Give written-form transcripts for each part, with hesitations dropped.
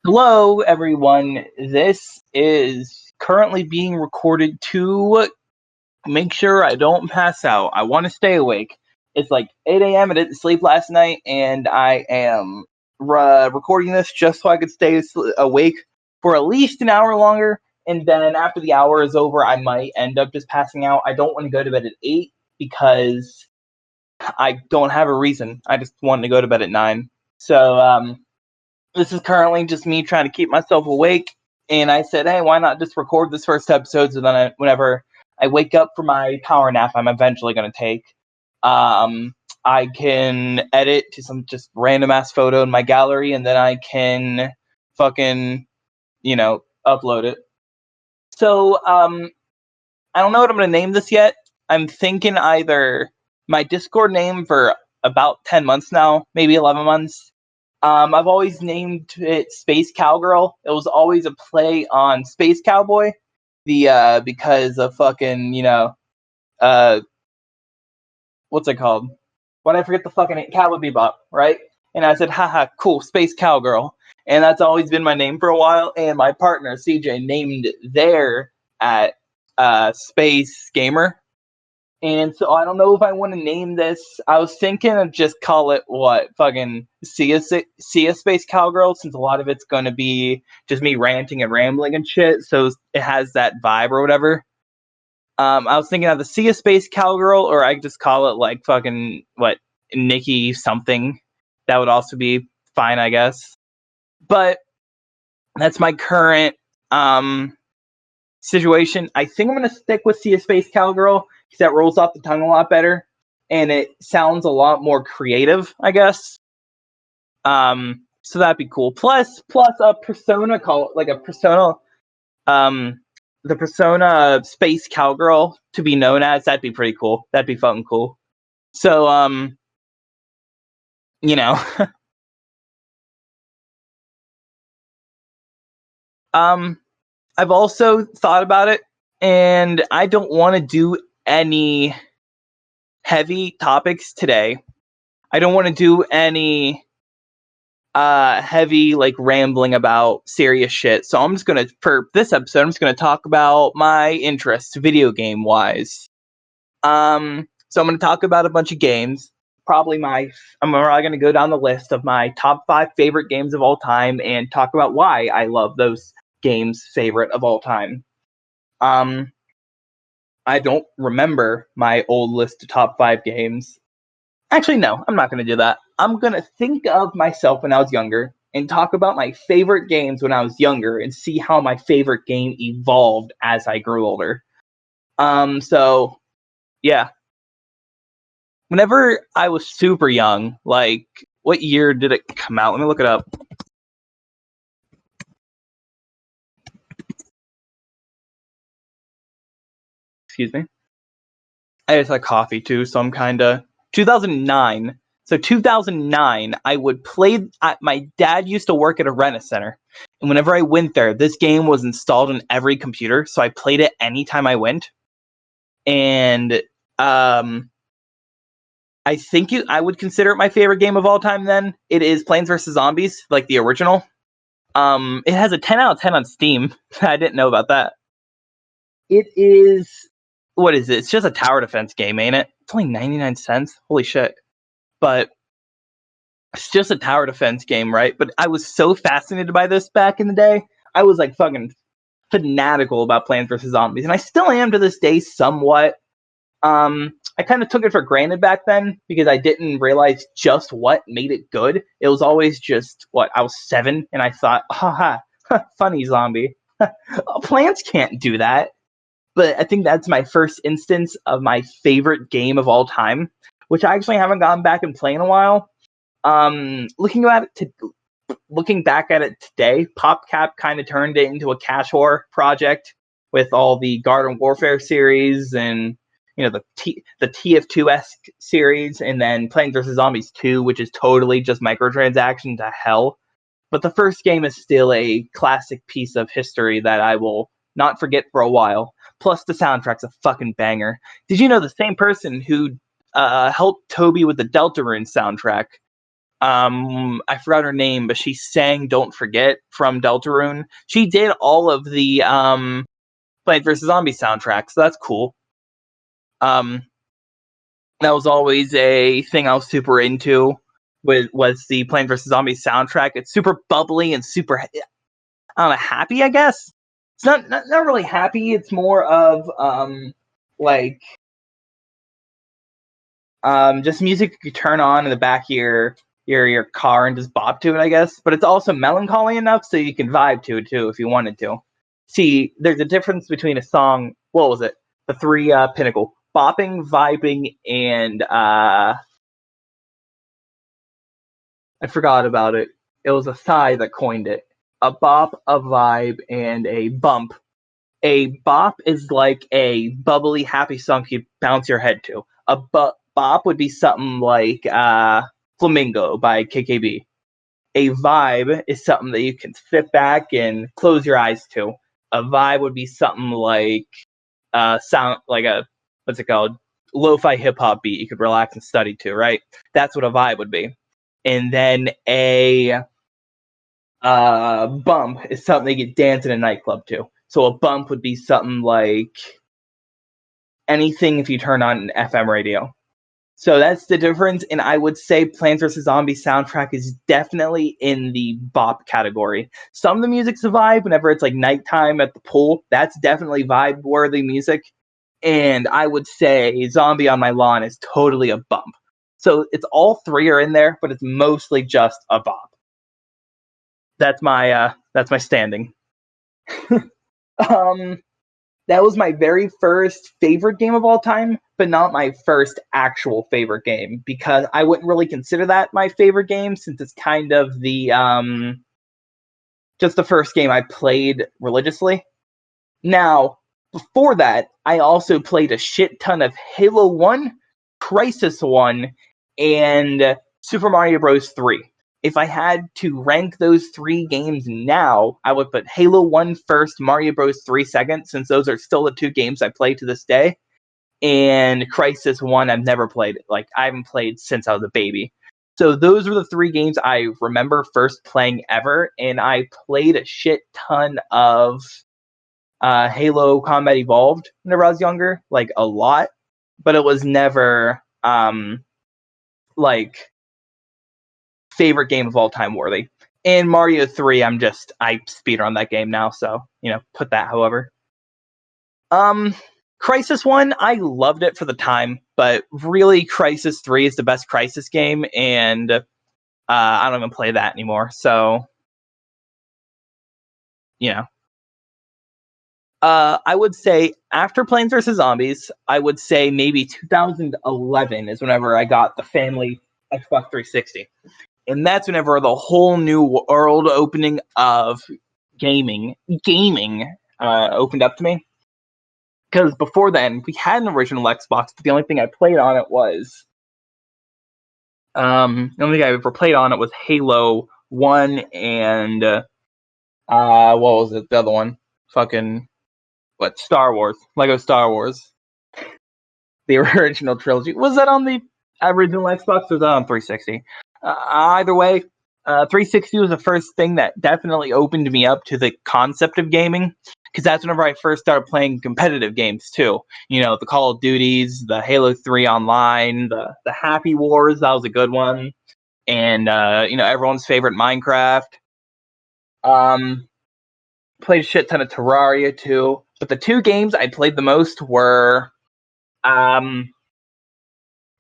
Hello, everyone. This is currently being recorded to make sure I don't pass out. I want to stay awake. It's like 8 a.m. I didn't sleep last night, and I am recording this just so I could stay awake for at least an hour longer. And then after the hour is over, I might end up just passing out. I don't want to go to bed at 8 because I don't have a reason. I just wanted to go to bed at 9. So, this is currently just me trying to keep myself awake, and I said, hey, why not just record this first episode so then whenever I wake up from my power nap I'm eventually going to take, I can edit to some just random-ass photo in my gallery, and then I can fucking, upload it. So, I don't know what I'm going to name this yet. I'm thinking either my Discord name for about 10 months now, maybe 11 months. I've always named it Space Cowgirl. It was always a play on Space Cowboy, because of fucking, what's it called? Why did I forget the fucking name? Cowboy Bebop, right? And I said, haha, cool, Space Cowgirl. And that's always been my name for a while. And my partner, CJ, named their at Space Gamer. And so I don't know if I want to name this. I was thinking of just call it fucking Sea Space Cowgirl, since a lot of it's going to be just me ranting and rambling and shit. So it has that vibe or whatever. I was thinking of the Sea Space Cowgirl, or I could just call it like fucking Nicky something. That would also be fine, I guess. But that's my current situation. I think I'm going to stick with Sea Space Cowgirl because that rolls off the tongue a lot better and it sounds a lot more creative, I guess. So that'd be cool. Plus a persona, the persona Space Cowgirl to be known as. That'd be pretty cool. That'd be fucking cool. So I've also thought about it, and I don't want to do any heavy topics today. I don't want to do any heavy rambling about serious shit. So I'm just gonna, for this episode, I'm just gonna talk about my interests video game wise. So I'm gonna talk about a bunch of games. I'm probably gonna go down the list of my top 5 favorite games of all time and talk about why I love those games favorite of all time. I don't remember my old list of top 5 games. Actually, no, I'm not going to do that. I'm going to think of myself when I was younger and talk about my favorite games when I was younger and see how my favorite game evolved as I grew older. So, yeah. Whenever I was super young, what year did it come out? Let me look it up. Excuse me. I just had coffee too, so I'm kinda 2009. So 2009, I would play. My dad used to work at a rent-a-center, and whenever I went there, this game was installed on every computer, so I played it anytime I went. And I think I would consider it my favorite game of all time. Then it is Plants vs Zombies, like the original. It has a 10 out of 10 on Steam. I didn't know about that. It is. What is it? It's just a tower defense game, ain't it? It's only 99 cents. Holy shit. But it's just a tower defense game, right? But I was so fascinated by this back in the day. I was fucking fanatical about Plants vs. Zombies, and I still am to this day somewhat. I kind of took it for granted back then because I didn't realize just what made it good. It was always just I was 7 and I thought, haha, funny zombie. Plants can't do that. But I think that's my first instance of my favorite game of all time, which I actually haven't gone back and played in a while. Looking back at it today, PopCap kind of turned it into a cash war project with all the Garden Warfare series and the TF2-esque series, and then Plants vs. Zombies 2, which is totally just microtransaction to hell. But the first game is still a classic piece of history that I will not forget for a while. Plus, the soundtrack's a fucking banger. Did you know the same person who helped Toby with the Deltarune soundtrack I forgot her name, but she sang "Don't Forget" from Deltarune. She did all of the Plants vs Zombies soundtrack, so that's cool. That was always a thing I was super into. Was the Plants vs Zombies soundtrack? It's super bubbly and super, I don't know, happy. I guess it's not really happy. It's more of like just music you turn on in the back of your car and just bop to it, I guess. But it's also melancholy enough so you can vibe to it too if you wanted to. See, there's a difference between a song. What was it? The three pinnacle: bopping, vibing, and I forgot about it. It was a Psy that coined it. A bop, a vibe, and a bump. A bop is like a bubbly, happy song you bounce your head to. A bop would be something like Flamingo by KKB. A vibe is something that you can sit back and close your eyes to. A vibe would be something like sound like a, what's it called, lo-fi hip hop beat you could relax and study to, right? That's what a vibe would be. And then a bump is something you could dance in a nightclub to. So a bump would be something like anything if you turn on an FM radio. So that's the difference, and I would say Plants vs. Zombies soundtrack is definitely in the bop category. Some of the music's a vibe whenever it's like nighttime at the pool. That's definitely vibe-worthy music. And I would say Zombie on My Lawn is totally a bump. So it's all three are in there, but it's mostly just a bop. That's my standing. That was my very first favorite game of all time, but not my first actual favorite game, because I wouldn't really consider that my favorite game since it's kind of the just the first game I played religiously. Now, before that, I also played a shit ton of Halo 1, Crisis 1, and Super Mario Bros. 3. If I had to rank those three games now, I would put Halo 1 first, Mario Bros. 3 second, since those are still the two games I play to this day. And Crisis 1, I've never played. Like, I haven't played since I was a baby. So those were the three games I remember first playing ever, and I played a shit ton of Halo Combat Evolved whenever I was younger, like a lot, but it was never like favorite game of all time worthy. And Mario 3, I speedrun that game now, so put that however. Crisis 1, I loved it for the time, but really Crisis 3 is the best Crisis game, and I don't even play that anymore, so I would say after Plants vs. Zombies, I would say maybe 2011 is whenever I got the family Xbox 360. And that's whenever the whole new world opening of gaming opened up to me. Because before then, we had an original Xbox, but the only thing I played on it was the only thing I ever played on it was Halo 1 and what was it? The other one, Star Wars, Lego Star Wars, the original trilogy. Was that on the original Xbox or was that on 360? Either way, 360 was the first thing that definitely opened me up to the concept of gaming, because that's whenever I first started playing competitive games too. The Call of Duties, the Halo 3 Online, the Happy Wars, that was a good one, and everyone's favorite Minecraft. Played a shit ton of Terraria too, but the two games I played the most were what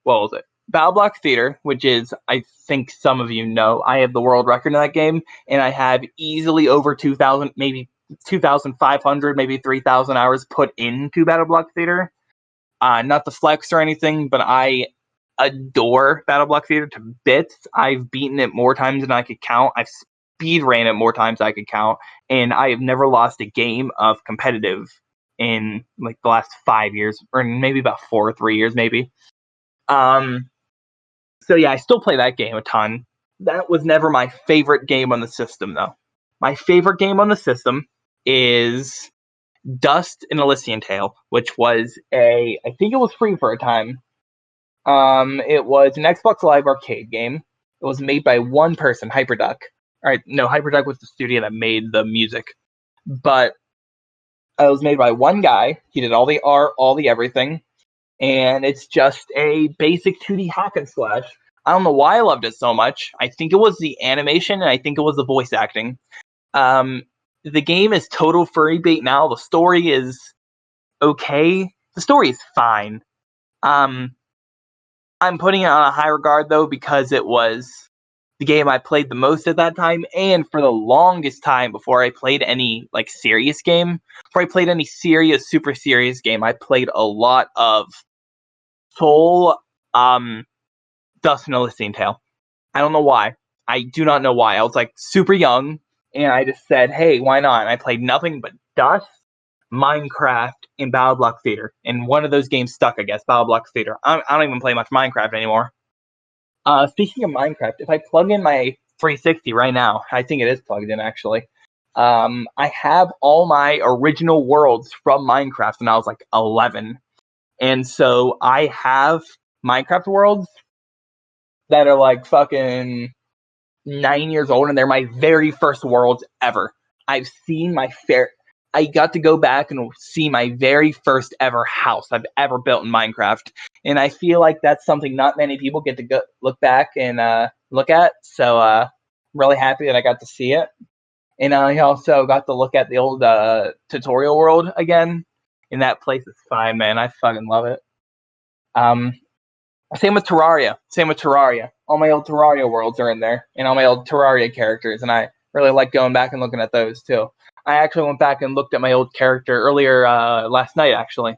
was it? BattleBlock Theater, which is, I think some of you know, I have the world record in that game, and I have easily over 2,000, maybe 2,500, maybe 3,000 hours put into BattleBlock Theater. Not the flex or anything, but I adore BattleBlock Theater to bits. I've beaten it more times than I could count. I've speed ran it more times than I could count, and I have never lost a game of competitive in like the last 5 years, or maybe about 4 or 3 years, maybe. So yeah, I still play that game a ton. That was never my favorite game on the system, though. My favorite game on the system is Dust: An Elysian Tale, which was I think it was free for a time. It was an Xbox Live Arcade game. It was made by one person, Hyperduck. All right, no, Hyperduck was the studio that made the music, but it was made by one guy. He did all the art, all the everything, and it's just a basic 2D hack and slash. I don't know why I loved it so much. I think it was the animation, and I think it was the voice acting. The game is total furry bait now. The story is okay. The story is fine. I'm putting it on a high regard though because it was the game I played the most at that time, and for the longest time before I played any like serious game, before I played any serious, super serious game, I played a lot of full Dust and Elysian Tale. I don't know why. I do not know why. I was like super young, and I just said, "Hey, why not?" And I played nothing but Dust, Minecraft, and BattleBlock Theater. And one of those games stuck, I guess. BattleBlock Theater. I don't even play much Minecraft anymore. Speaking of Minecraft, if I plug in my 360 right now, I think it is plugged in actually. I have all my original worlds from Minecraft when I was like 11, and so I have Minecraft worlds that are like fucking 9 years old, and they're my very first worlds ever. I've seen my fair. I got to go back and see my very first ever house I've ever built in Minecraft, and I feel like that's something not many people get to go look back and look at. So I'm really happy that I got to see it, and I also got to look at the old tutorial world again. And that place is fine, man. I fucking love it. Um, Same with Terraria. All my old Terraria worlds are in there, and all my old Terraria characters, and I really like going back and looking at those too. I actually went back and looked at my old character earlier last night, actually,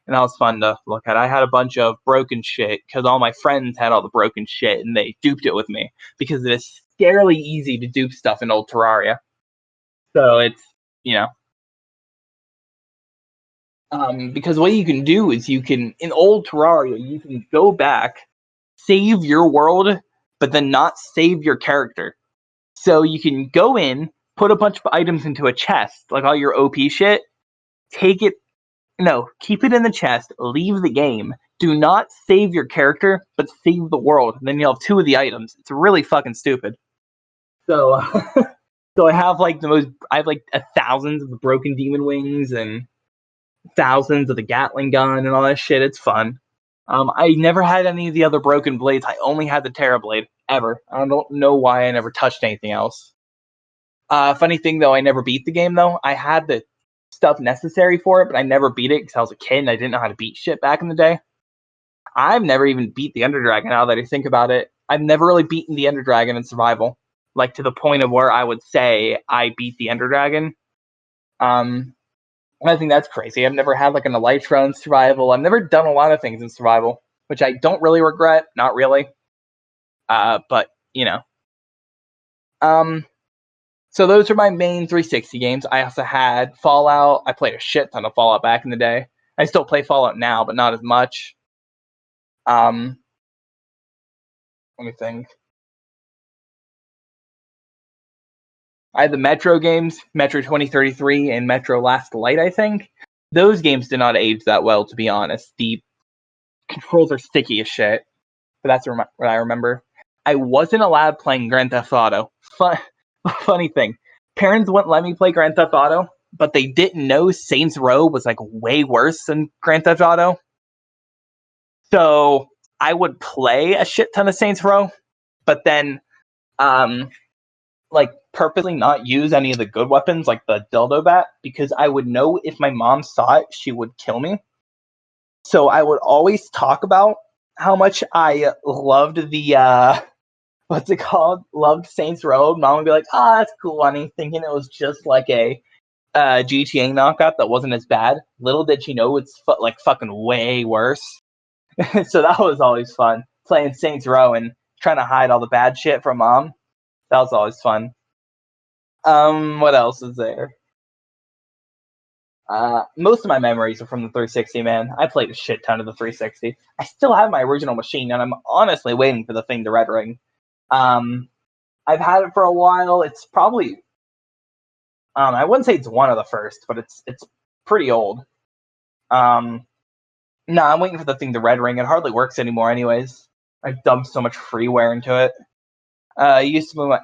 and that was fun to look at. I had a bunch of broken shit because all my friends had all the broken shit, and they duped it with me because it is scarily easy to dupe stuff in old Terraria. So it's you know because what you can do is you can, in old Terraria, you can go back, save your world, but then not save your character. So you can go in, put a bunch of items into a chest, like all your OP shit, take it, no, keep it in the chest, leave the game, do not save your character, but save the world, and then you'll have two of the items. It's really fucking stupid. So, so I have like thousands of the broken demon wings and thousands of the Gatling gun and all that shit. It's fun. I never had any of the other broken blades. I only had the Terra blade ever. I don't know why I never touched anything else. Funny thing though, I never beat the game though. I had the stuff necessary for it, but I never beat it because I was a kid and I didn't know how to beat shit back in the day. I've never even beat the Ender Dragon now that I think about it. I've never really beaten the Ender Dragon in survival, like to the point of where I would say I beat the Ender Dragon. I think that's crazy. I've never had like an Elytra in survival. I've never done a lot of things in survival, which I don't really regret. Not really. But you know. So those are my main 360 games. I also had Fallout. I played a shit ton of Fallout back in the day. I still play Fallout now, but not as much. Let me think. I had the Metro games, Metro 2033 and Metro Last Light, I think. Those games did not age that well, to be honest. The controls are sticky as shit, but that's what I remember. I wasn't allowed playing Grand Theft Auto. Funny thing, parents wouldn't let me play Grand Theft Auto, but they didn't know Saints Row was like way worse than Grand Theft Auto. So I would play a shit ton of Saints Row, but then like purposely not use any of the good weapons like the dildo bat because I would know if my mom saw it, she would kill me. So I would always talk about how much I loved the what's it called? Loved Saints Row. Mom would be like, "Ah, oh, that's cool, honey," thinking it was just like a GTA knockout that wasn't as bad. Little did she know it's like fucking way worse. So that was always fun playing Saints Row and trying to hide all the bad shit from mom. That was always fun. What else is there? Most of my memories are from the 360, man. I played a shit ton of the 360. I still have my original machine, and I'm honestly waiting for the thing to red ring. I've had it for a while. It's probably, I wouldn't say it's one of the first, but it's pretty old. No, I'm waiting for the thing to red ring. It hardly works anymore, anyways. I've dumped so much freeware into it. It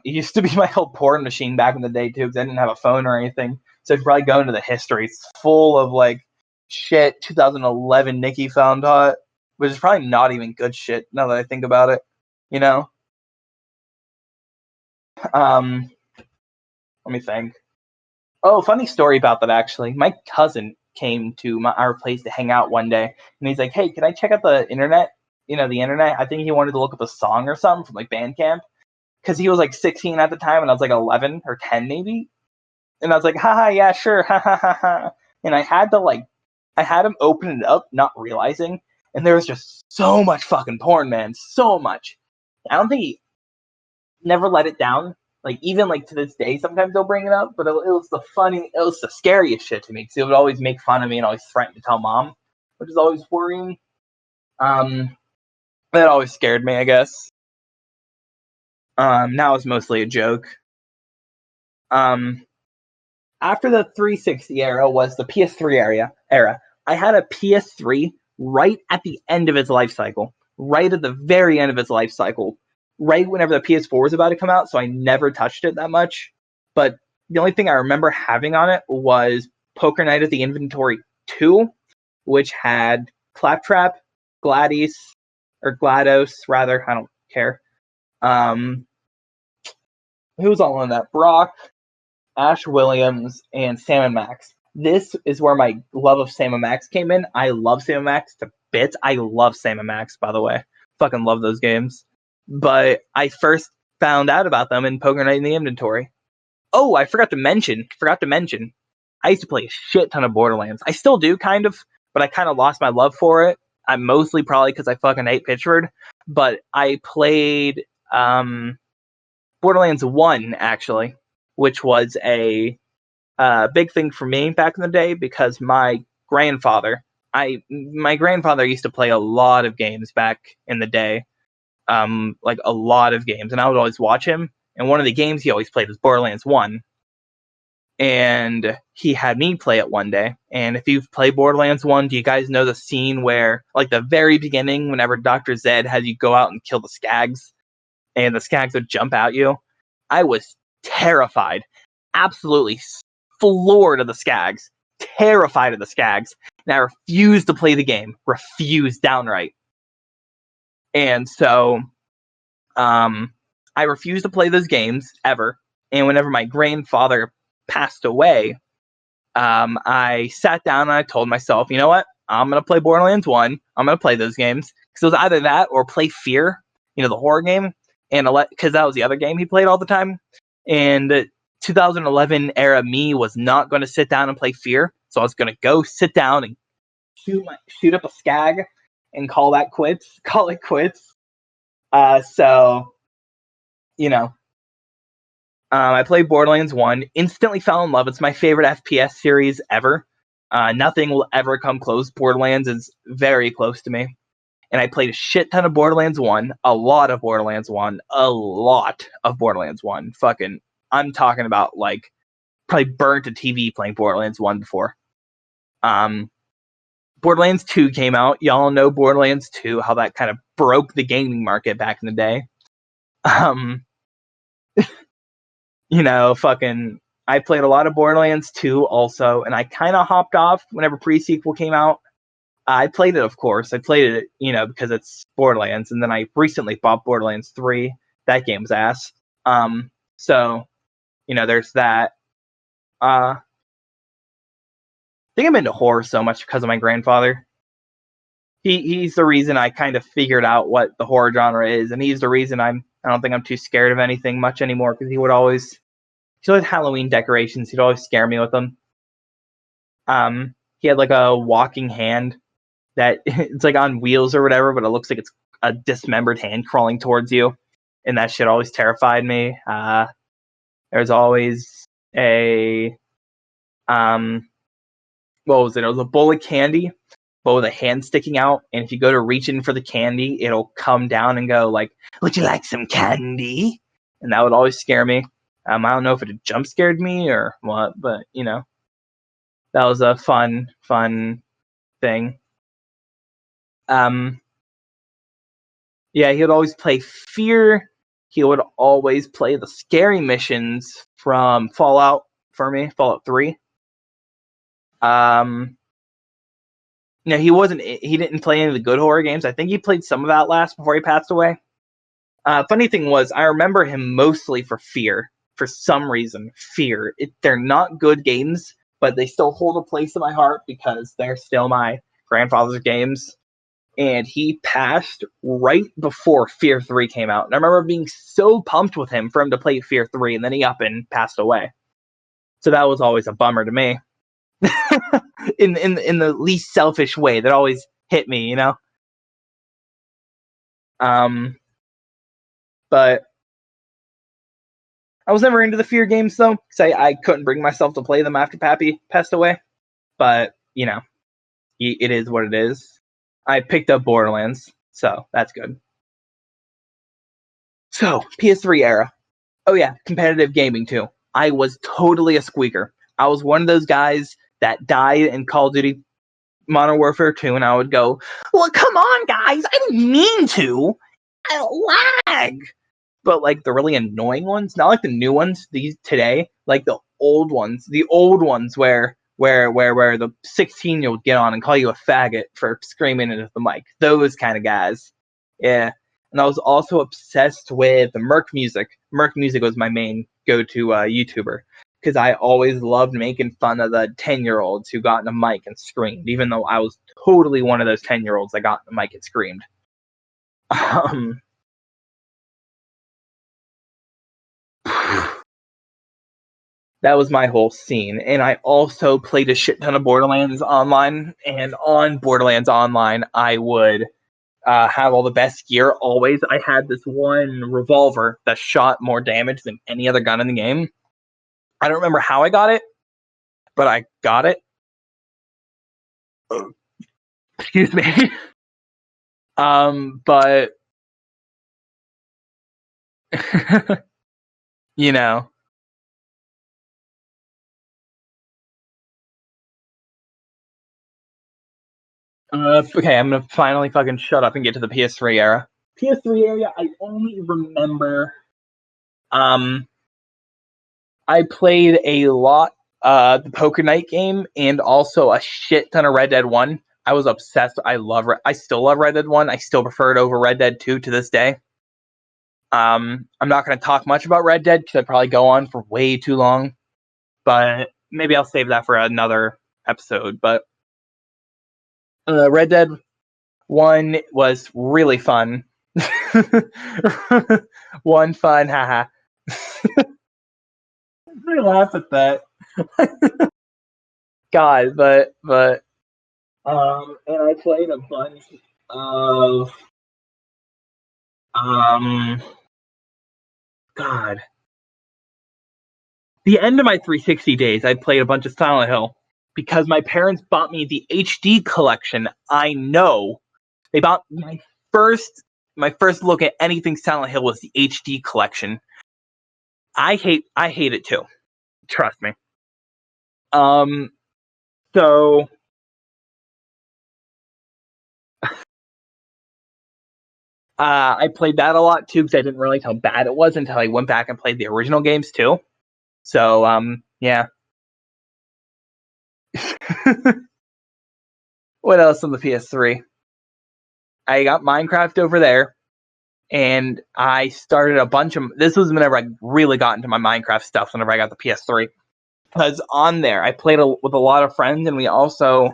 used to be my whole porn machine back in the day too, because I didn't have a phone or anything. So I'd probably go into the history. It's full of like shit 2011 Nicky found hot, which is probably not even good shit now that I think about it. You know. Let me think. Oh, funny story about that actually. My cousin came to our place to hang out one day, and he's like, "Hey, can I check out the internet? You know, the internet." I think he wanted to look up a song or something from like Bandcamp, because he was like 16 at the time, and I was like 11 or 10 maybe. And I was like, haha, yeah, sure, ha ha ha ha. And I had him open it up, not realizing, and there was just so much fucking porn, man, so much. I don't think he never let it down. Like even like to this day, sometimes they'll bring it up, but it was it was the scariest shit to me because he would always make fun of me and always threaten to tell mom, which is always worrying. Um, that always scared me, I guess. Now it's mostly a joke. Um, After the 360 era was the PS3 era. I had a PS3 right at the end of its life cycle, right at the very end of its life cycle, right whenever the PS4 was about to come out. So I never touched it that much. But the only thing I remember having on it was Poker Night at the Inventory 2, which had Claptrap, Gladys, or GLaDOS rather. I don't care. Who was all in that? Brock, Ash Williams, and Sam & Max. This is where my love of Sam & Max came in. I love Sam & Max to bits. I love Sam & Max, by the way. Fucking love those games. But I first found out about them in Poker Night in the Inventory. Oh, I forgot to mention. I used to play a shit ton of Borderlands. I still do, kind of, but I kind of lost my love for it. I'm mostly probably because I fucking hate Pitchford. But I played Borderlands 1, actually, which was a big thing for me back in the day because my grandfather used to play a lot of games back in the day, like a lot of games, and I would always watch him. And one of the games he always played was Borderlands 1, and he had me play it one day. And if you've played Borderlands 1, do you guys know the scene where, like the very beginning, whenever Dr. Zed had you go out and kill the skags, and the skags would jump at you? I was terrified, absolutely floored of the skags, terrified of the skags, and I refused to play the game, refused downright. And so, I refused to play those games ever. And whenever my grandfather passed away, I sat down and I told myself, you know what? I'm gonna play Borderlands 1. I'm gonna play those games because it was either that or play Fear, you know, the horror game, and because that was the other game he played all the time. And 2011 era me was not going to sit down and play Fear, so I was going to go sit down and shoot up a skag and call it quits. So you know, I played Borderlands 1, instantly fell in love. It's my favorite FPS series ever. Nothing will ever come close. Borderlands is very close to me. And I played a shit ton of Borderlands 1, a lot of Borderlands 1, a lot of Borderlands 1. Fucking, I'm talking about like probably burnt a TV playing Borderlands 1 before. Borderlands 2 came out. Y'all know Borderlands 2, how that kind of broke the gaming market back in the day. You know, fucking, I played a lot of Borderlands 2 also, and I kind of hopped off whenever pre-sequel came out. I played it, of course. I played it, you know, because it's Borderlands, and then I recently bought Borderlands 3. That game's ass. So, you know, there's that. I think I'm into horror so much because of my grandfather. He's the reason I kind of figured out what the horror genre is, and he's the reason I don't think I'm too scared of anything much anymore because he always Halloween decorations. He'd always scare me with them. He had like a walking hand that it's like on wheels or whatever, but it looks like it's a dismembered hand crawling towards you, and that shit always terrified me. There's always a what was it? It was a bowl of candy, but with a hand sticking out, and if you go to reach in for the candy, it'll come down and go like, "Would you like some candy?" And that would always scare me. I don't know if it jump scared me or what, but you know, that was a fun thing. Yeah, he would always play Fear, he would always play the scary missions from Fallout for me, Fallout 3. No, he didn't play any of the good horror games. I think he played some of Outlast before he passed away. Funny thing was, I remember him mostly for Fear. For some reason, Fear. They're not good games, but they still hold a place in my heart because they're still my grandfather's games. And he passed right before Fear 3 came out. And I remember being so pumped with him for him to play Fear 3, and then he up and passed away. So that was always a bummer to me. in the least selfish way that always hit me, you know? But I was never into the Fear games, though, because I couldn't bring myself to play them after Pappy passed away. But, you know, it is what it is. I picked up Borderlands, so that's good. So, PS3 era. Oh yeah, competitive gaming, too. I was totally a squeaker. I was one of those guys that died in Call of Duty Modern Warfare 2, and I would go, well, come on, guys, I didn't mean to. I lag. But, like, the really annoying ones, not like the new ones, these today, like the old ones where the 16-year-old would get on and call you a faggot for screaming into the mic. Those kind of guys. Yeah. And I was also obsessed with the Merc Music. Merc Music was my main go-to YouTuber, because I always loved making fun of the 10-year-olds who got in a mic and screamed, even though I was totally one of those 10-year-olds that got in the mic and screamed. That was my whole scene. And I also played a shit ton of Borderlands Online, and on Borderlands Online, I would have all the best gear always. I had this one revolver that shot more damage than any other gun in the game. I don't remember how I got it, but I got it. Excuse me. But you know. Okay, I'm gonna finally fucking shut up and get to the PS3 era. PS3 era, I only remember. I played a lot the Poker Night game, and also a shit ton of Red Dead 1. I was obsessed. I still love Red Dead 1. I still prefer it over Red Dead 2 to this day. I'm not going to talk much about Red Dead because I'd probably go on for way too long, but maybe I'll save that for another episode. But Red Dead 1 was really fun. One fun, haha. I laugh at that. God, but and I played a bunch of God. The end of my 360 days, I played a bunch of Silent Hill because my parents bought me the HD collection. I know they bought my first look at anything Silent Hill was the HD collection. I hate it too. Trust me. So I played that a lot too because I didn't realize how bad it was until I went back and played the original games too. So yeah. What else on the PS3? I got Minecraft over there, and I started a bunch of. This was whenever I really got into my Minecraft stuff. Whenever I got the PS3, because on there I played with a lot of friends, and we also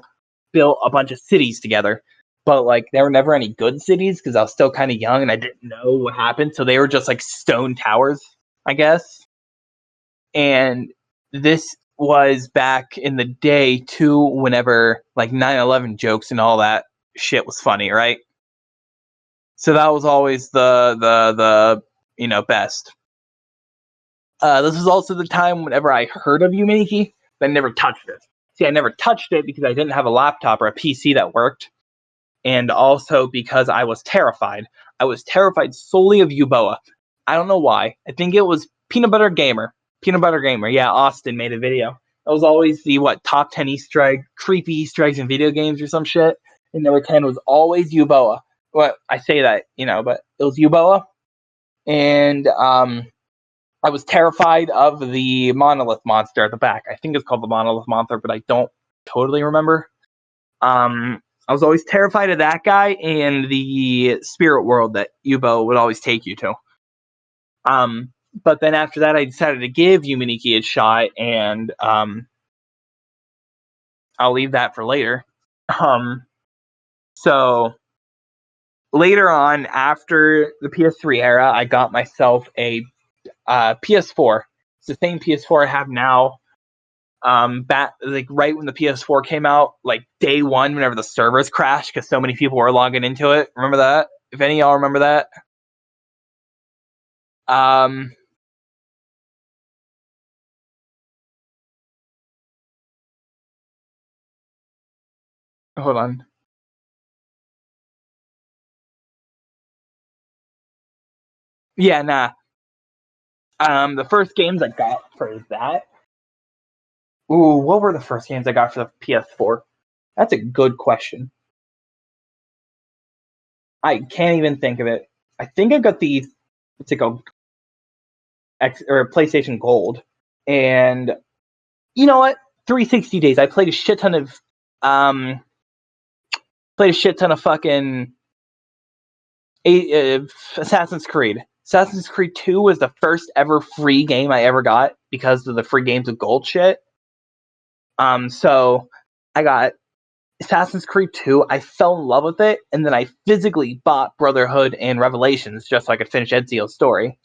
built a bunch of cities together. But like, there were never any good cities because I was still kind of young and I didn't know what happened. So they were just like stone towers, I guess. And this was back in the day too, whenever like 9/11 jokes and all that shit was funny, right? So that was always the best. This was also the time whenever I heard of Nicky, but I never touched it. See, I never touched it because I didn't have a laptop or a PC that worked, and also because I was terrified. I was terrified solely of Uboa. I don't know why. I think it was Peanut Butter Gamer. Peanut Butter Gamer. Yeah, Austin made a video. That was always the top 10 Easter egg, creepy Easter eggs in video games or some shit. And number 10 was always Uboa. Well, I say that, but it was Uboa. and I was terrified of the monolith monster at the back. I think it's called the monolith monster, but I don't totally remember. I was always terrified of that guy and the spirit world that Yubo would always take you to. But then after that, I decided to give Yuminiki a shot, and I'll leave that for later. So later on, after the PS3 era, I got myself a PS4. It's the same PS4 I have now. Back like right when the PS4 came out, like day one, whenever the servers crashed because so many people were logging into it. Remember that? If any of y'all remember that? Hold on. Yeah, nah. The first games I got for that. Ooh, what were the first games I got for the PS4? That's a good question. I can't even think of it. I think I got the what's it called? PlayStation Gold. And you know what? 360 days. I played a shit ton of fucking Assassin's Creed. Assassin's Creed 2 was the first ever free game I ever got because of the free games with gold shit. So I got Assassin's Creed 2. I fell in love with it, and then I physically bought Brotherhood and Revelations just so I could finish Ezio's story.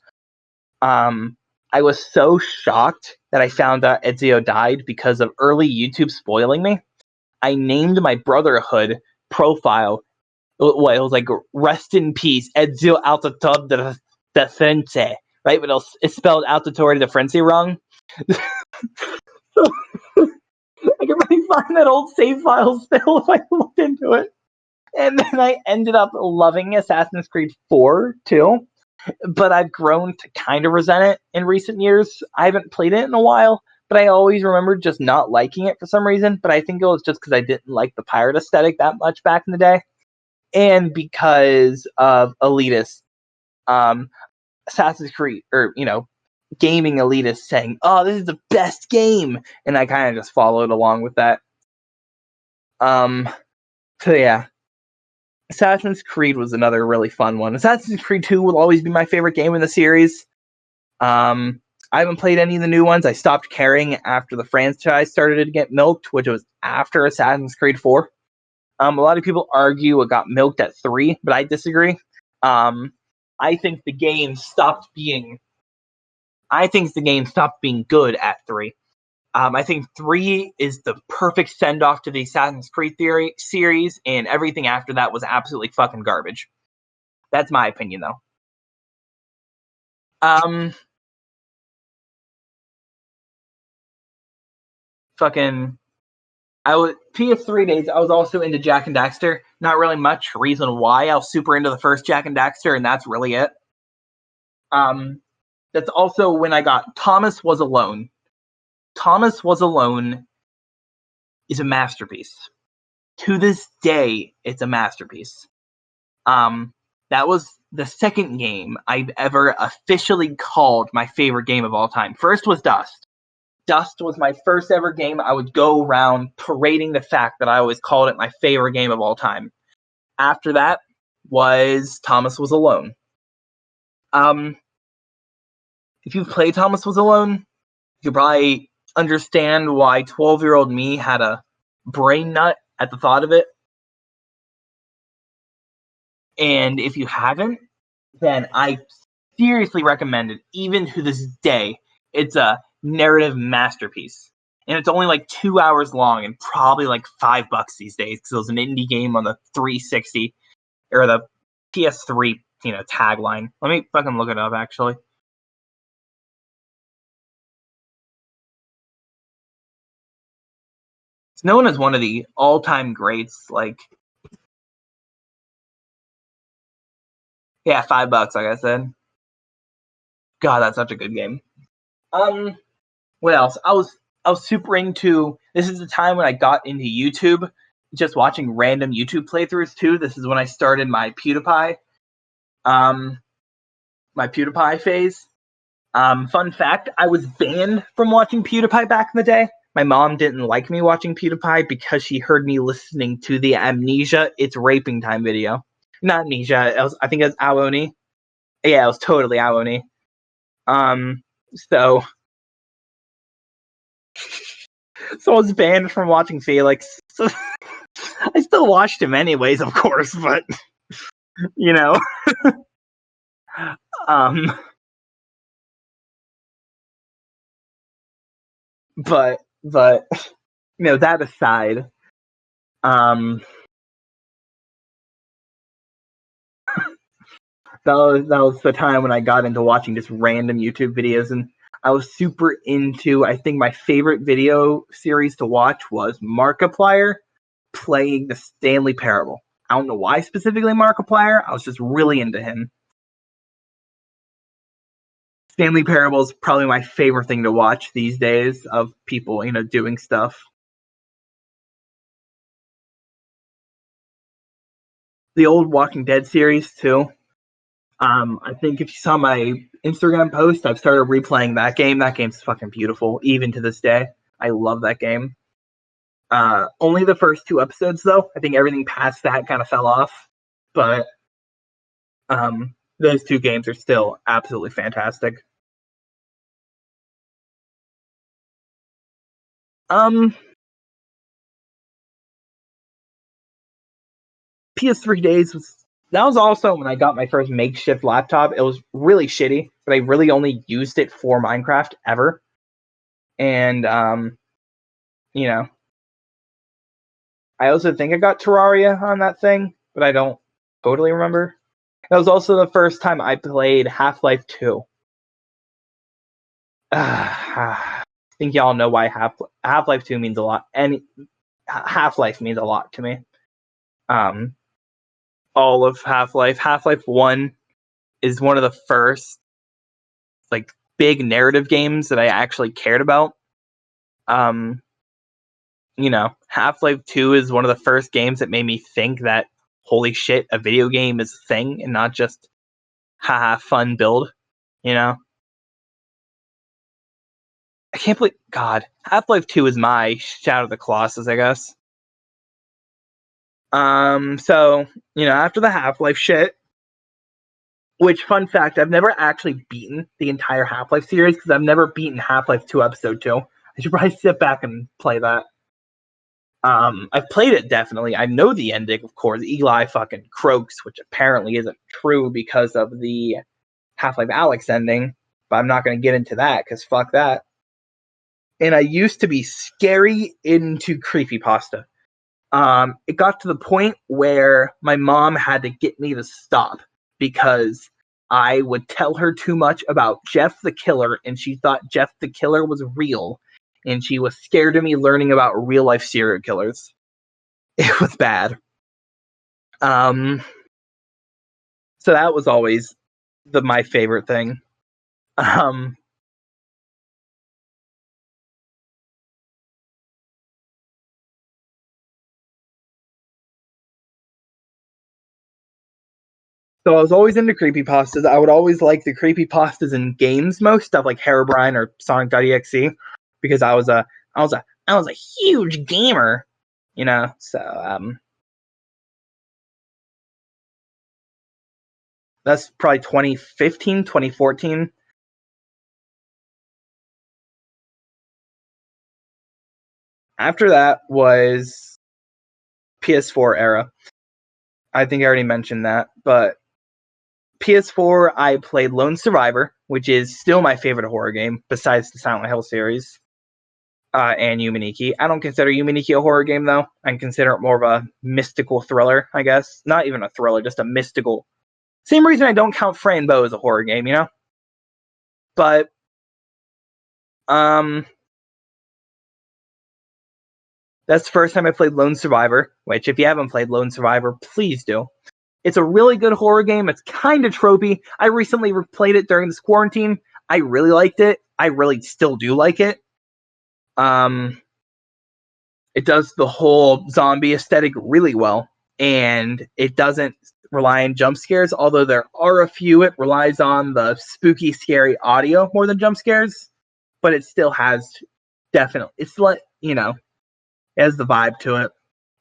I was so shocked that I found out Ezio died because of early YouTube spoiling me. I named my Brotherhood profile. It was like, rest in peace, Ezio Altitore de Defense, right? But it's spelled Altitore de Defense wrong. I can really find that old save file still if I looked into it. And then I ended up loving Assassin's Creed 4 too. But I've grown to kind of resent it in recent years. I haven't played it in a while, but I always remember just not liking it for some reason. But I think it was just because I didn't like the pirate aesthetic that much back in the day. And because of elitist Assassin's Creed, or, gaming elitists saying, oh, this is the best game. And I kind of just followed along with that. So yeah. Assassin's Creed was another really fun one. Assassin's Creed 2 will always be my favorite game in the series. I haven't played any of the new ones. I stopped caring after the franchise started to get milked, which was after Assassin's Creed 4. A lot of people argue it got milked at 3, but I disagree. I think the game stopped being good at 3. I think 3 is the perfect send-off to the Assassin's Creed series, and everything after that was absolutely fucking garbage. That's my opinion, though. PS3 days, I was also into Jak and Daxter. Not really much reason why. I was super into the first Jak and Daxter, and that's really it. That's also when I got Thomas Was Alone. Thomas Was Alone is a masterpiece. To this day, it's a masterpiece. That was the second game I've ever officially called my favorite game of all time. First was Dust. Dust was my first ever game. I would go around parading the fact that I always called it my favorite game of all time. After that was Thomas Was Alone. If you've played Thomas Was Alone, you probably understand why 12-year-old me had a brain nut at the thought of it. And if you haven't, then I seriously recommend it. Even to this day, it's a narrative masterpiece. And it's only like 2 hours long and probably like $5 these days because it was an indie game on the 360 or the PS3, tagline. Let me fucking look it up, actually. It's known as one of the all-time greats. Yeah, $5, like I said. God, that's such a good game. What else? I was super into. This is the time when I got into YouTube, just watching random YouTube playthroughs too. This is when I started my PewDiePie. my PewDiePie phase. Fun fact, I was banned from watching PewDiePie back in the day. My mom didn't like me watching PewDiePie because she heard me listening to the Amnesia It's Raping Time video. Not Amnesia, I think it was Awoni. Yeah, it was totally Awoni. So I was banned from watching Felix. So I still watched him anyways, of course, but you know. But you know, that aside, that was the time when I got into watching just random YouTube videos, and I was super into. I think my favorite video series to watch was Markiplier playing the Stanley Parable. I don't know why specifically Markiplier. I was just really into him. Stanley Parable is probably my favorite thing to watch these days of people, you know, doing stuff. The old Walking Dead series too. I think if you saw my Instagram post, I've started replaying that game. That game's fucking beautiful, even to this day. I love that game. Only the first 2 episodes, though. I think everything past that kind of fell off. But those 2 games are still absolutely fantastic. PS3 days was also when I got my first makeshift laptop. It was really shitty, but I really only used it for Minecraft ever. And you know, I also think I got Terraria on that thing, but I don't totally remember. That was also the first time I played Half-Life 2. I think y'all know why Half-Life 2 means a lot. And Half-Life means a lot to me. All of Half-Life. Half-Life 1 is one of the first like big narrative games that I actually cared about. You know, Half-Life 2 is one of the first games that made me think that holy shit, a video game is a thing and not just haha fun build, you know? I can't believe God, Half-Life 2 is my Shadow of the Colossus, I guess. So, you know, after the Half-Life shit, which fun fact, I've never actually beaten the entire Half-Life series because I've never beaten Half-Life 2 episode 2. I should probably sit back and play that. I've played it definitely. I know the ending, of course. Eli fucking croaks, which apparently isn't true because of the Half-Life Alyx ending, but I'm not going to get into that because fuck that. And I used to be scary into creepypasta. It got to the point where my mom had to get me to stop because I would tell her too much about Jeff the Killer, and she thought Jeff the Killer was real, and she was scared of me learning about real life serial killers. It was bad. So that was always my favorite thing. So I was always into creepypastas. I would always like the creepypastas in games most, stuff like Herobrine or Sonic.exe, because I was a huge gamer, you know. So that's probably 2015, 2014. After that was PS4 era. I think I already mentioned that, but PS4 I played Lone Survivor, which is still my favorite horror game besides the Silent Hill series. And Yuminiki. I don't consider Yuminiki a horror game, though. I consider it more of a mystical thriller, I guess. Not even a thriller, just a mystical. Same reason I don't count Rainbow as a horror game, you know? But, that's the first time I played Lone Survivor, which, if you haven't played Lone Survivor, please do. It's a really good horror game. It's kind of tropey. I recently replayed it during this quarantine. I really liked it. I really still do like it. It does the whole zombie aesthetic really well, and it doesn't rely on jump scares, although there are a few. It relies on the spooky, scary audio more than jump scares, but it still has definitely, it's like, you know, it has the vibe to it.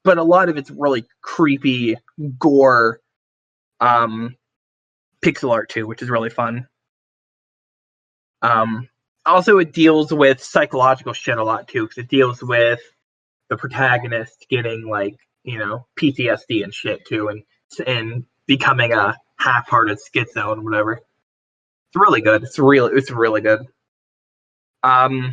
But a lot of it's really creepy gore pixel art too, which is really fun. Also, it deals with psychological shit a lot too, because it deals with the protagonist getting like, you know, PTSD and shit too, and becoming a half-hearted schizo and whatever. It's really good. It's really good. The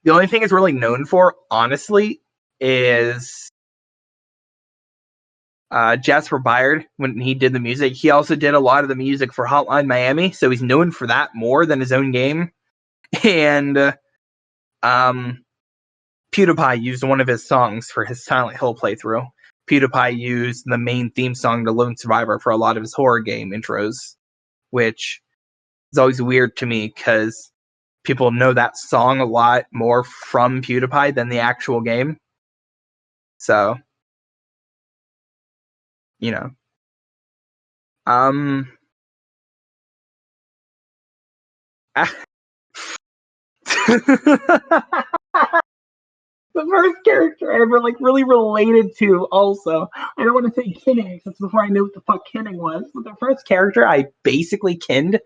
only thing it's really known for, honestly, is Jasper Byard, when he did the music. He also did a lot of the music for Hotline Miami, so he's known for that more than his own game. And PewDiePie used one of his songs for his Silent Hill playthrough. PewDiePie used the main theme song to Lone Survivor for a lot of his horror game intros, which is always weird to me because people know that song a lot more from PewDiePie than the actual game. So, you know. The first character I ever like really related to, also, I don't want to say kinning since before I knew what the fuck kinning was, but the first character I basically kinned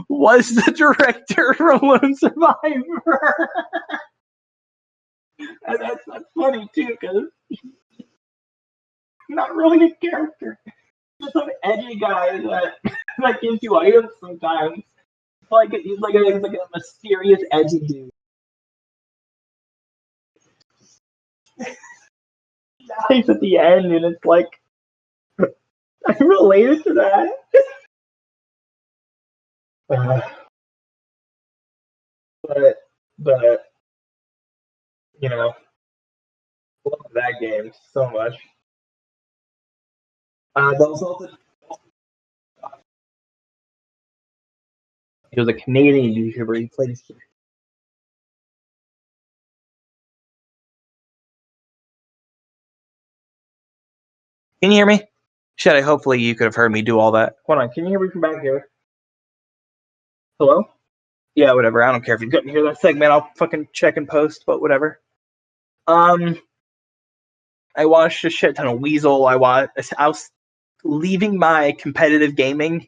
was the director from Lone Survivor. And that's funny too, because not really a character, just an edgy guy that gives you items sometimes. He's like a mysterious edgy dude. Dies at the end, and it's like I related to that. But you know, I love that game so much. That was also he was a Canadian YouTuber. He played. Can you hear me? Shit, hopefully you could have heard me do all that. Hold on, can you hear me from back here? Hello? Yeah, whatever. I don't care if you couldn't hear that segment. I'll fucking check and post, but whatever. I watched a shit ton of Weasel. I was leaving my competitive gaming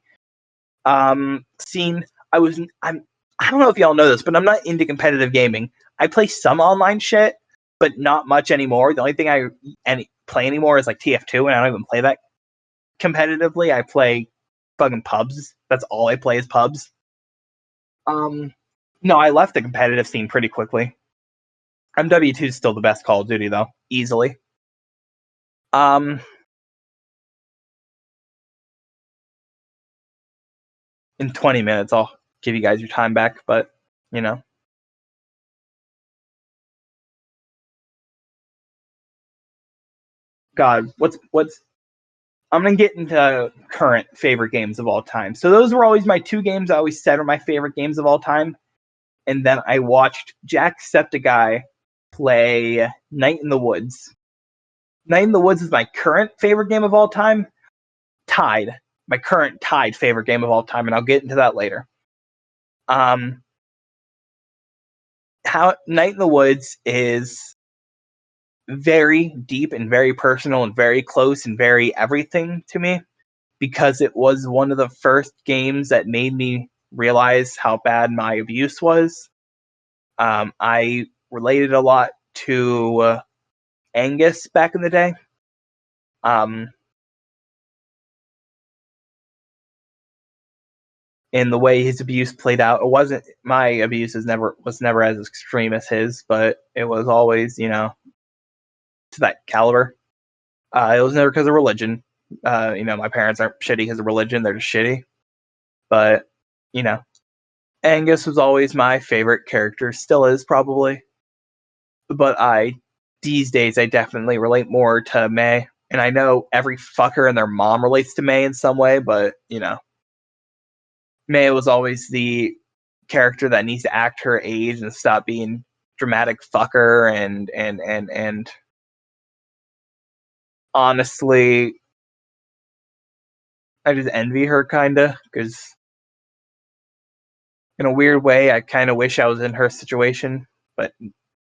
scene. I don't know if y'all know this, but I'm not into competitive gaming. I play some online shit, but not much anymore. The only thing I play anymore is like TF2, and I don't even play that competitively. I play fucking pubs. That's all I play is pubs. No, I left the competitive scene pretty quickly. MW2 is still the best Call of Duty though, easily. In 20 minutes, I'll give you guys your time back, but you know. God, what's I'm gonna get into current favorite games of all time. So those were always my two games I always said are my favorite games of all time. And then I watched Jacksepticeye play Night in the Woods. Night in the Woods is my current favorite game of all time. My current tied favorite game of all time, and I'll get into that later. How Night in the Woods is very deep and very personal and very close and very everything to me, because it was one of the first games that made me realize how bad my abuse was. I related a lot to Angus back in the day. In the way his abuse played out. It wasn't my abuse was never as extreme as his, but it was always, you know, to that caliber. It was never because of religion. You know, my parents aren't shitty because of religion; they're just shitty. But you know, Angus was always my favorite character, still is probably. But these days, I definitely relate more to May, and I know every fucker and their mom relates to May in some way, but you know. May was always the character that needs to act her age and stop being dramatic fucker and honestly, I just envy her kinda, because in a weird way, I kind of wish I was in her situation, but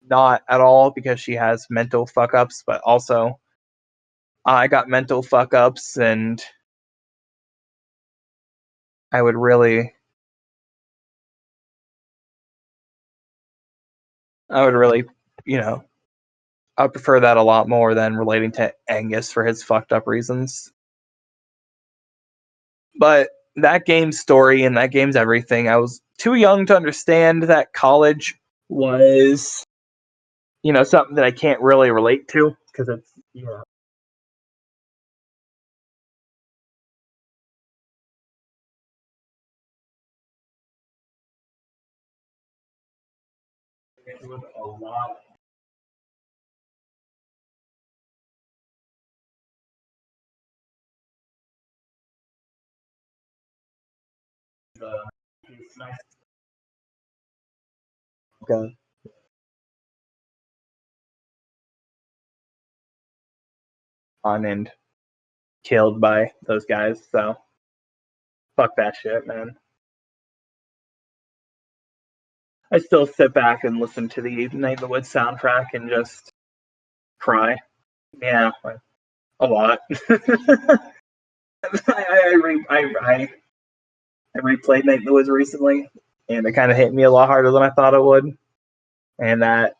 not at all because she has mental fuck ups. But also, I got mental fuck ups, and I would really, I would really, you know, I would prefer that a lot more than relating to Angus for his fucked up reasons. But that game's story and that game's everything. I was too young to understand that college was, something that I can't really relate to because it's, it was a lot. It's nice. Okay. On and killed by those guys. So fuck that shit, man. I still sit back and listen to the Night in the Woods soundtrack and just cry. Yeah, a lot. I replayed Night in the Woods recently, and it kind of hit me a lot harder than I thought it would. And that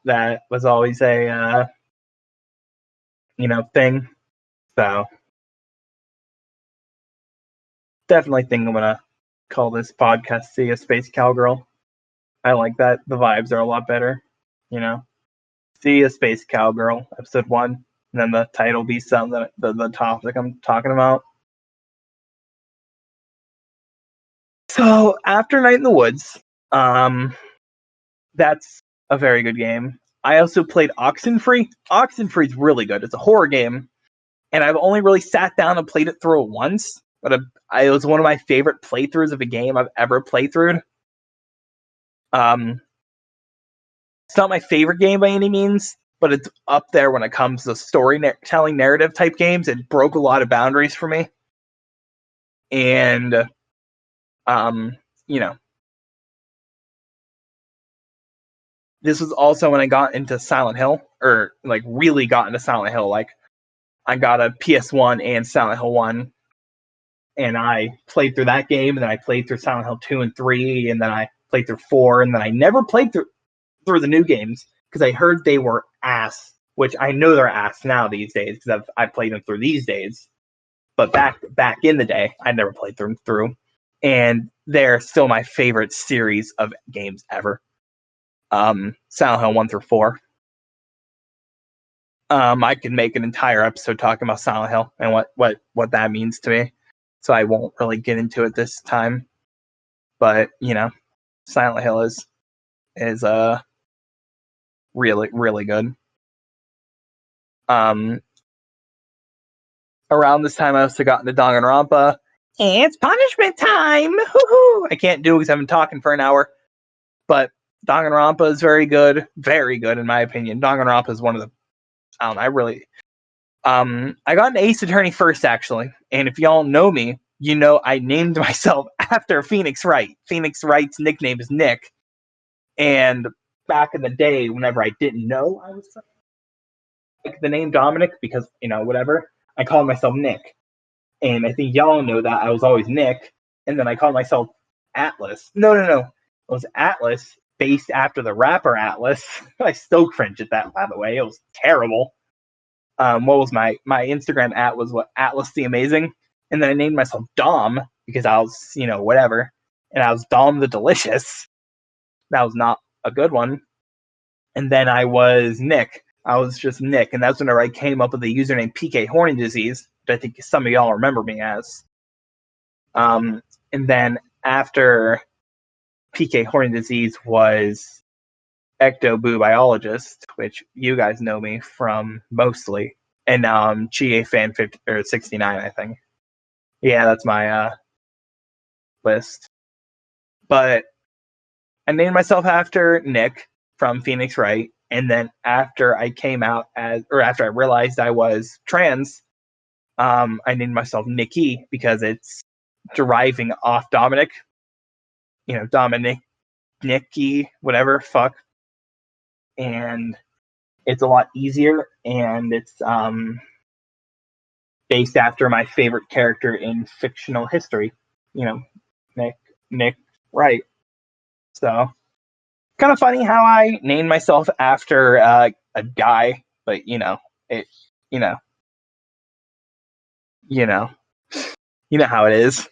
was always a thing. So definitely think I'm gonna call this podcast "See a Space Cowgirl." I like that. The vibes are a lot better. See a Space Cowgirl, episode 1, and then the title be something that the topic I'm talking about. So after Night in the Woods, that's a very good game. I also played Oxenfree. Oxenfree's really good. It's a horror game, and I've only really sat down and played it through once, but it was one of my favorite playthroughs of a game I've ever played through. It's not my favorite game by any means, but it's up there when it comes to storytelling narrative type games. It broke a lot of boundaries for me. And you know, this was also when I got into Silent Hill, or like really got into Silent Hill. Like I got a PS1 and Silent Hill 1, and I played through that game, and then I played through Silent Hill 2 and 3, and then I played through 4, and then I never played through the new games because I heard they were ass, which I know they're ass now these days because I've played them through these days. But back in the day, I never played them through, and they're still my favorite series of games ever. Silent Hill 1 through 4. I could make an entire episode talking about Silent Hill and what that means to me. So I won't really get into it this time. But Silent Hill is really really good. Around this time, I also got into Danganronpa. It's punishment time! Woo-hoo! I can't do it because I've been talking for an hour. But Danganronpa is very good in my opinion. Danganronpa is one of the I got an Ace Attorney first, actually. And if y'all know me, I named myself after Phoenix Wright. Phoenix Wright's nickname is Nick. And back in the day, whenever I didn't know I was like the name Dominic, because, whatever, I called myself Nick. And I think y'all know that I was always Nick. And then I called myself Atlas. No. It was Atlas, based after the rapper Atlas. I still cringe at that, by the way. It was terrible. What was my Instagram was Atlas the Amazing, and then I named myself Dom because I was whatever, and I was Dom the Delicious. That was not a good one. And then I was Nick. I was just Nick, and that's whenever I came up with the username PK Horny Disease, which I think some of y'all remember me as. And then after PK Horny Disease was Ectoboobiologist, which you guys know me from mostly. And now I'm GA fan 50 or 69, I think. Yeah, that's my list. But I named myself after Nick from Phoenix Wright, and then after I realized I was trans, I named myself Nicky because it's deriving off Dominic. Dominic, Nicky, whatever, fuck. And it's a lot easier, and it's based after my favorite character in fictional history. Nick Wright. So kind of funny how I named myself after a guy, but it, you know, you know how it is.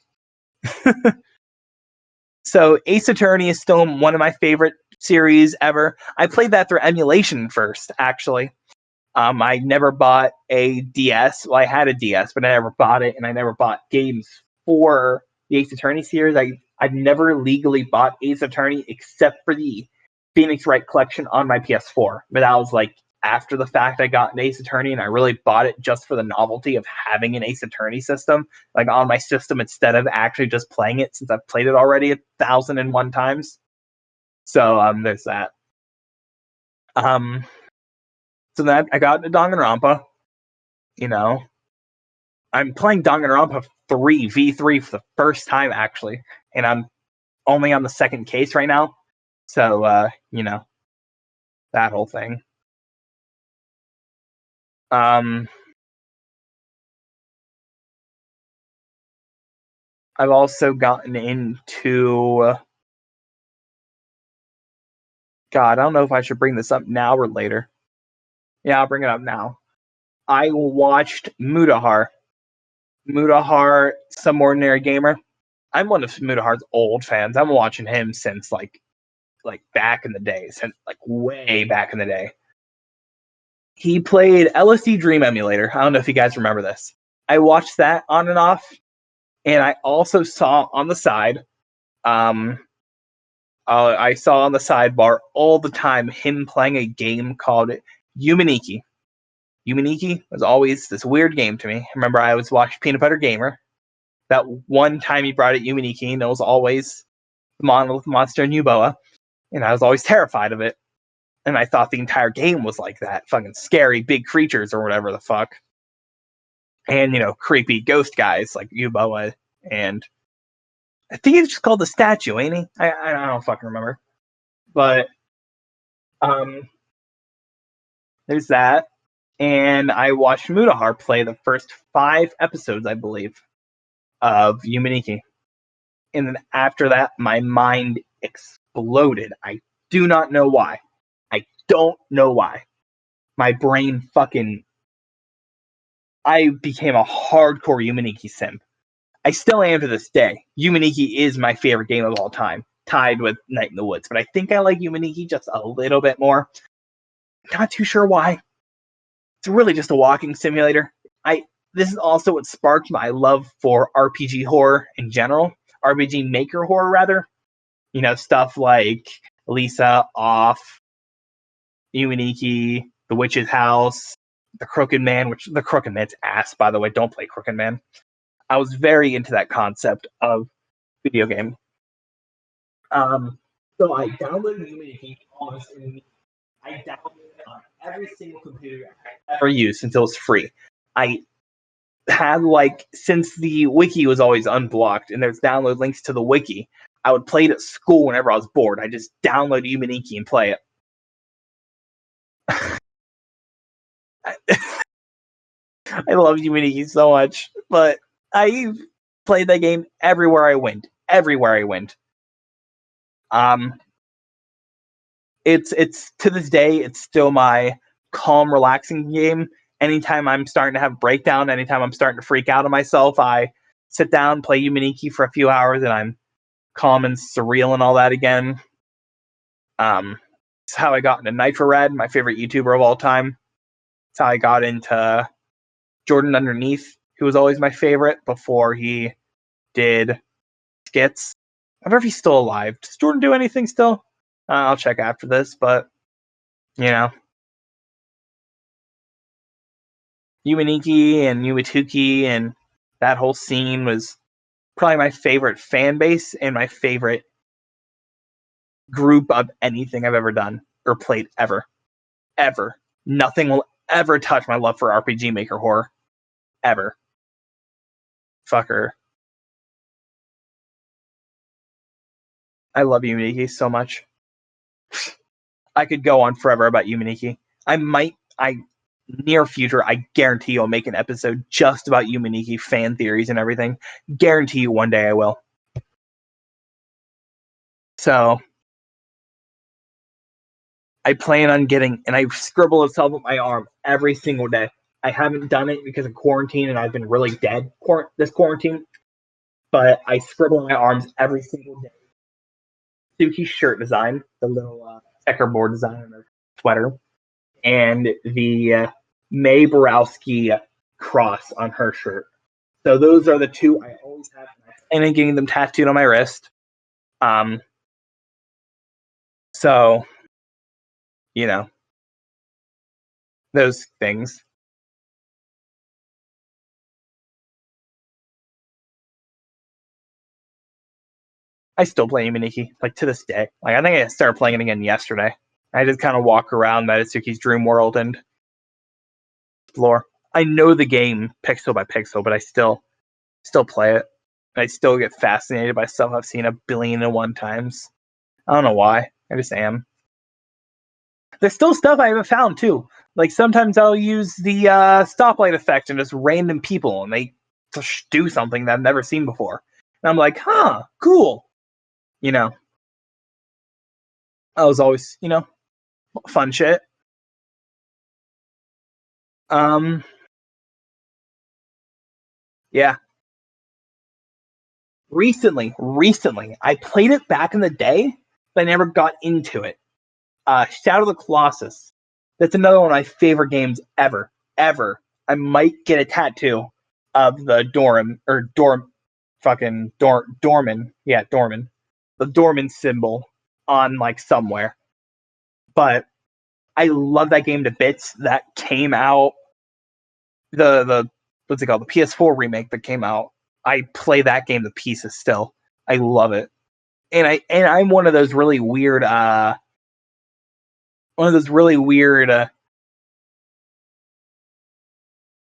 So Ace Attorney is still one of my favorite series ever. I played that through emulation first, actually. I never bought a DS. Well, I had a DS, but I never bought it, and I never bought games for the Ace Attorney series. I've never legally bought Ace Attorney except for the Phoenix Wright collection on my PS4. But that was like after the fact I got an Ace Attorney, and I really bought it just for the novelty of having an Ace Attorney system, like on my system, instead of actually just playing it, since I've played it already 1,001 times. So there's that. So then I got into Danganronpa. I'm playing Danganronpa 3 V3 for the first time, actually, and I'm only on the second case right now. So that whole thing. I've also gotten into... God, I don't know if I should bring this up now or later. Yeah, I'll bring it up now. I watched Mutahar. Mutahar, Some Ordinary Gamer. I'm one of Mutahar's old fans. I'm watching him since like back in the day, since like way back in the day. He played LSD Dream Emulator. I don't know if you guys remember this. I watched that on and off, and I also saw on the side, I saw on the sidebar all the time him playing a game called Yumaniki. Yumaniki was always this weird game to me. I remember I was watching Peanut Butter Gamer. That one time he brought it Yumaniki, and it was always the Monolith Monster and Yuboa, and I was always terrified of it. And I thought the entire game was like that. Fucking scary big creatures or whatever the fuck. And, creepy ghost guys like Yuboa, and I think he's just called the statue, ain't he? I don't fucking remember. But there's that. And I watched Mutahar play the first 5 episodes, I believe, of Yumaniki. And then after that, my mind exploded. I do not know why. I don't know why. My brain I became a hardcore Yumaniki simp. I still am to this day. Yumaniki is my favorite game of all time, tied with Night in the Woods. But I think I like Yumaniki just a little bit more. Not too sure why. It's really just a walking simulator. This is also what sparked my love for RPG horror in general. RPG Maker horror, rather. Stuff like Lisa, Off, Yumaniki, The Witch's House, The Crooked Man, which the Crooked Man's ass, by the way. Don't play Crooked Man. I was very into that concept of video game. So I downloaded Yumaniki almost immediately. I downloaded it on every single computer I ever used until it was free. I had since the wiki was always unblocked and there's download links to the wiki, I would play it at school whenever I was bored. I just download Yumaniki and play it. I love Yumaniki so much, but I played that game everywhere I went. It's to this day, it's still my calm, relaxing game. Anytime I'm starting to have a breakdown, anytime I'm starting to freak out on myself, I sit down, play Yumaniki for a few hours, and I'm calm and surreal and all that again. It's how I got into Nitro Red, my favorite YouTuber of all time. It's how I got into Jordan Underneath, who was always my favorite before he did skits. I wonder if he's still alive. Does Jordan do anything still? I'll check after this, but Yumaniki and Yuatuki and that whole scene was probably my favorite fan base and my favorite group of anything I've ever done or played ever. Ever. Nothing will ever touch my love for RPG Maker horror. Ever. Fucker. I love Yuminiki so much. I could go on forever about Yuminiki. Near future, I guarantee you'll make an episode just about Yuminiki fan theories and everything. Guarantee you one day I will. So I plan on getting, and I scribble a sub with my arm every single day. I haven't done it because of quarantine, and I've been really dead this quarantine. But I scribble my arms every single day. Suki's shirt design, the little checkerboard design on her sweater, and the May Borowski cross on her shirt. So those are the two I always have, and I'm getting them tattooed on my wrist. So, you know, those things. I still play Yuminiki, like to this day. Like I think I started playing it again yesterday. I just kind of walk around Matsutsuki's Dream World and explore. I know the game pixel by pixel, but I still play it. I still get fascinated by stuff I've seen 1,000,000,001 times. I don't know why. I just am. There's still stuff I haven't found too. Like sometimes I'll use the stoplight effect and just random people, and they just do something that I've never seen before. And I'm like, huh, cool. You know, I was always, fun shit. Yeah. Recently, I played it back in the day, but I never got into it. Shadow of the Colossus. That's another one of my favorite games ever. I might get a tattoo of the Dorman. Yeah, Dorman. The Dorman symbol on like somewhere. But I love that game to bits. That came out. The what's it called? The PS4 remake that came out. I play that game to pieces still. I love it. And I'm one of those really weird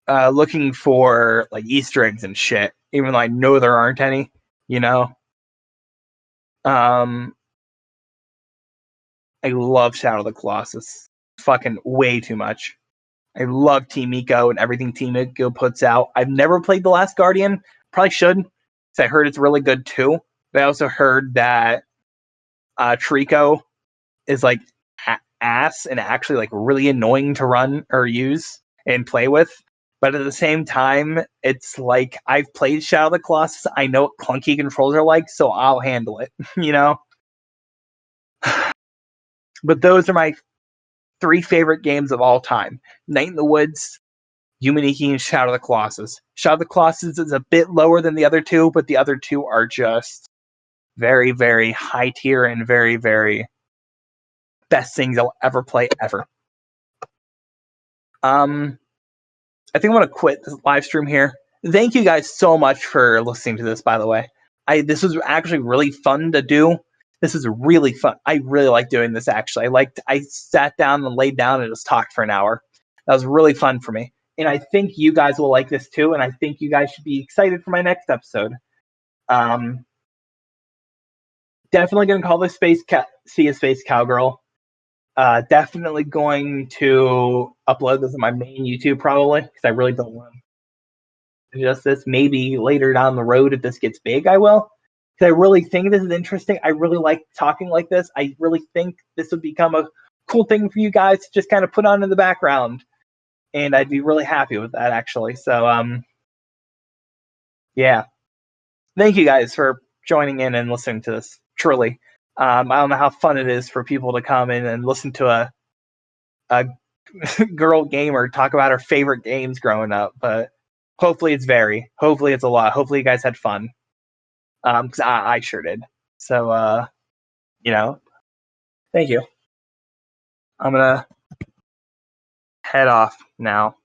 looking for like Easter eggs and shit, even though I know there aren't any, I love Shadow of the Colossus. Fucking way too much. I love Team Ico and everything Team Ico puts out. I've never played The Last Guardian. Probably should, because I heard it's really good too. But I also heard that Trico is like ass and actually like really annoying to run or use and play with. But at the same time, it's like I've played Shadow of the Colossus. I know what clunky controls are like, so I'll handle it, But those are my 3 favorite games of all time. Night in the Woods, Yuminiki, and Shadow of the Colossus. Shadow of the Colossus is a bit lower than the other 2, but the other 2 are just very, very high tier and very, very best things I'll ever play ever. I think I'm going to quit this live stream here. Thank you guys so much for listening to this, by the way. This was actually really fun to do. This is really fun. I really like doing this, actually. I sat down and laid down and just talked for an hour. That was really fun for me. And I think you guys will like this too, and I think you guys should be excited for my next episode. Definitely going to call this Space Cowgirl. Definitely going to upload this on my main YouTube probably, because I really don't want to just this. Maybe later down the road, if this gets big, I will. Because I really think this is interesting. I really like talking like this. I really think this would become a cool thing for you guys to just kind of put on in the background. And I'd be really happy with that, actually. So, yeah. Thank you guys for joining in and listening to this, truly. I don't know how fun it is for people to come in and listen to a girl gamer talk about her favorite games growing up, but hopefully it's a lot. Hopefully you guys had fun. Because I sure did. So, thank you. I'm gonna head off now.